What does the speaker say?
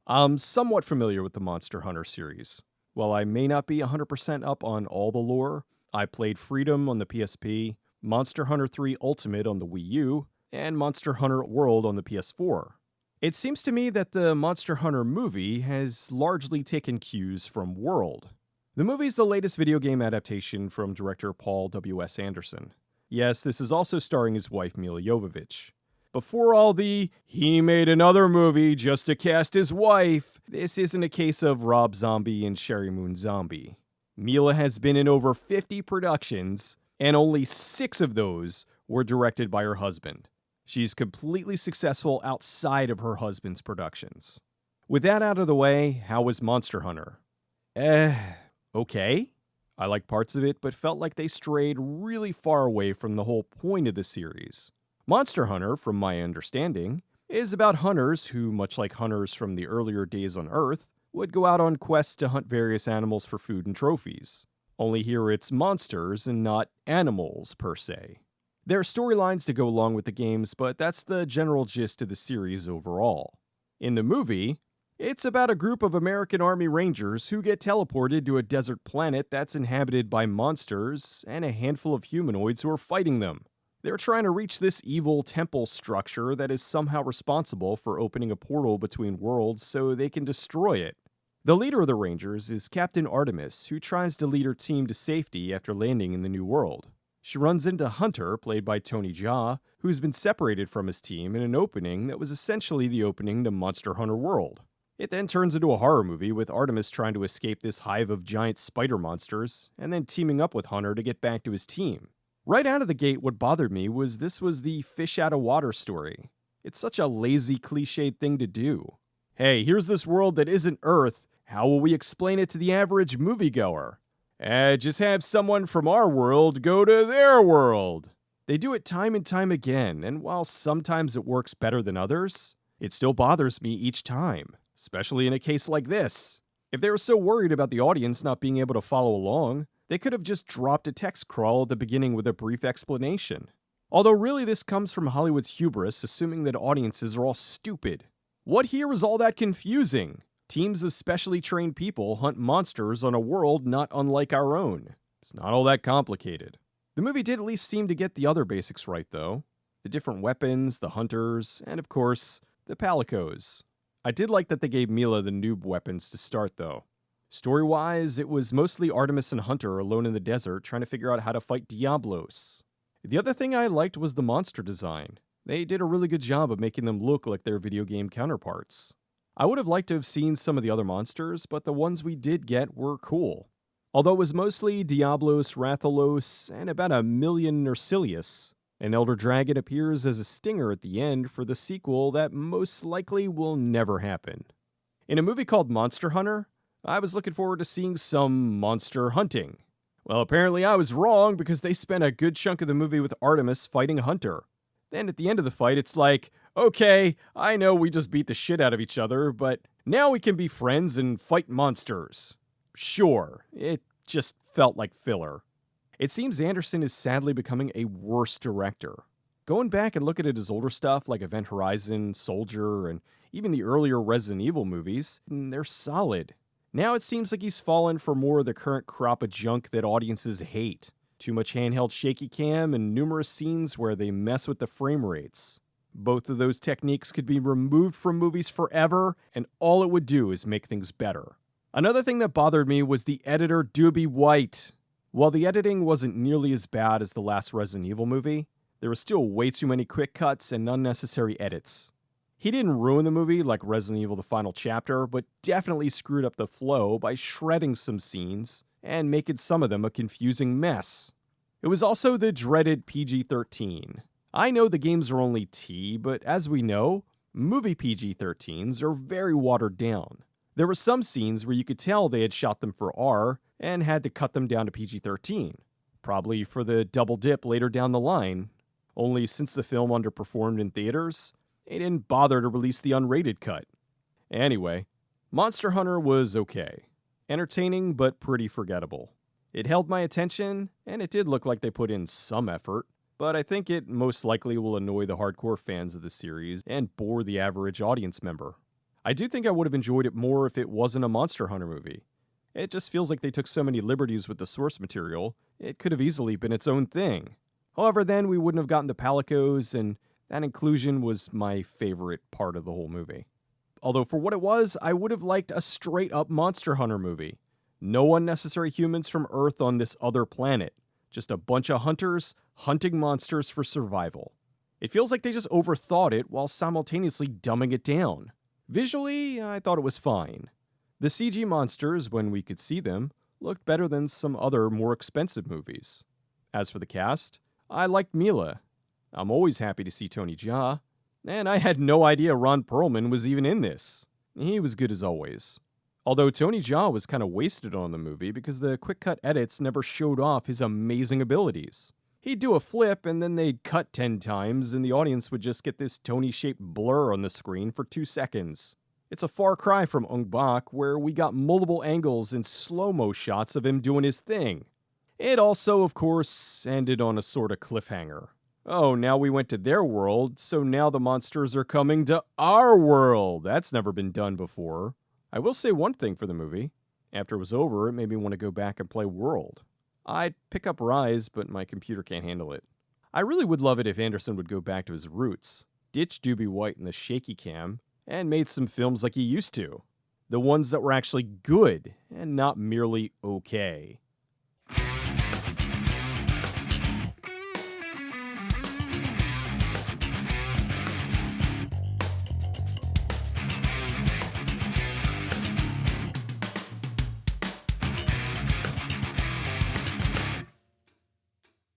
I'm somewhat familiar with the Monster Hunter series. While I may not be 100% up on all the lore, I played Freedom on the PSP, Monster Hunter 3 Ultimate on the Wii U, and Monster Hunter World on the PS4. It seems to me that the Monster Hunter movie has largely taken cues from World. The movie is the latest video game adaptation from director Paul W.S. Anderson. Yes, this is also starring his wife Milla Jovovich. Before all the, he made another movie just to cast his wife, this isn't a case of Rob Zombie and Sherry Moon Zombie. Milla has been in over 50 productions, and only 6 of those were directed by her husband. She's completely successful outside of her husband's productions. With that out of the way, how was Monster Hunter? Okay. I liked parts of it, but felt like they strayed really far away from the whole point of the series. Monster Hunter, from my understanding, is about hunters who, much like hunters from the earlier days on Earth, would go out on quests to hunt various animals for food and trophies. Only here it's monsters and not animals, per se. There are storylines to go along with the games, but that's the general gist of the series overall. In the movie, it's about a group of American Army Rangers who get teleported to a desert planet that's inhabited by monsters and a handful of humanoids who are fighting them. They're trying to reach this evil temple structure that is somehow responsible for opening a portal between worlds so they can destroy it. The leader of the Rangers is Captain Artemis, who tries to lead her team to safety after landing in the new world. She runs into Hunter, played by Tony Jaa, who's been separated from his team in an opening that was essentially the opening to Monster Hunter World. It then turns into a horror movie with Artemis trying to escape this hive of giant spider monsters, and then teaming up with Hunter to get back to his team. Right out of the gate, what bothered me was this was the fish out of water story. It's such a lazy, cliched thing to do. Hey, here's this world that isn't Earth, how will we explain it to the average moviegoer? Just have someone from our world go to their world. They do it time and time again, and while sometimes it works better than others, it still bothers me each time, especially in a case like this. If they were so worried about the audience not being able to follow along, they could have just dropped a text crawl at the beginning with a brief explanation. Although really this comes from Hollywood's hubris, assuming that audiences are all stupid. What here is all that confusing? Teams of specially trained people hunt monsters on a world not unlike our own. It's not all that complicated. The movie did at least seem to get the other basics right, though. The different weapons, the hunters, and of course, the palicos. I did like that they gave Milla the noob weapons to start, though. Story-wise, it was mostly Artemis and Hunter alone in the desert trying to figure out how to fight Diablos. The other thing I liked was the monster design. They did a really good job of making them look like their video game counterparts. I would have liked to have seen some of the other monsters, but the ones we did get were cool. Although it was mostly Diablos, Rathalos, and about 1,000,000 Nersilius. An Elder Dragon appears as a stinger at the end for the sequel that most likely will never happen. In a movie called Monster Hunter, I was looking forward to seeing some monster hunting. Well, apparently I was wrong because they spent a good chunk of the movie with Artemis fighting Hunter. Then at the end of the fight, it's like, okay, I know we just beat the shit out of each other, but now we can be friends and fight monsters. Sure, it just felt like filler. It seems Anderson is sadly becoming a worse director. Going back and looking at his older stuff like Event Horizon, Soldier, and even the earlier Resident Evil movies, they're solid. Now it seems like he's fallen for more of the current crop of junk that audiences hate. Too much handheld shaky cam and numerous scenes where they mess with the frame rates. Both of those techniques could be removed from movies forever, and all it would do is make things better. Another thing that bothered me was the editor Doobie White. While the editing wasn't nearly as bad as the last Resident Evil movie, there were still way too many quick cuts and unnecessary edits. He didn't ruin the movie like Resident Evil The Final Chapter, but definitely screwed up the flow by shredding some scenes and making some of them a confusing mess. It was also the dreaded PG-13. I know the games are only T, but as we know, movie PG-13s are very watered down. There were some scenes where you could tell they had shot them for R and had to cut them down to PG-13, probably for the double dip later down the line. Only since the film underperformed in theaters, they didn't bother to release the unrated cut. Anyway, Monster Hunter was okay. Entertaining, but pretty forgettable. It held my attention, and it did look like they put in some effort, but I think it most likely will annoy the hardcore fans of the series and bore the average audience member. I do think I would have enjoyed it more if it wasn't a Monster Hunter movie. It just feels like they took so many liberties with the source material, it could have easily been its own thing. However, then we wouldn't have gotten the Palicos, and that inclusion was my favorite part of the whole movie. Although for what it was, I would have liked a straight-up Monster Hunter movie. No unnecessary humans from Earth on this other planet. Just a bunch of hunters hunting monsters for survival. It feels like they just overthought it while simultaneously dumbing it down. Visually, I thought it was fine. The CG monsters, when we could see them, looked better than some other more expensive movies. As for the cast, I liked Mila. I'm always happy to see Tony Jaa. And I had no idea Ron Perlman was even in this. He was good as always. Although Tony Jaa was kind of wasted on the movie because the quick cut edits never showed off his amazing abilities. He'd do a flip and then they'd cut 10 times and the audience would just get this Tony-shaped blur on the screen for 2 seconds. It's a far cry from Ong Bak, where we got multiple angles and slow-mo shots of him doing his thing. It also, of course, ended on a sort of cliffhanger. Oh, now we went to their world, so now the monsters are coming to our world. That's never been done before. I will say one thing for the movie. After it was over, it made me want to go back and play World. I'd pick up Rise, but my computer can't handle it. I really would love it if Anderson would go back to his roots, ditch Doobie White and the shaky cam, and made some films like he used to. The ones that were actually good, and not merely okay.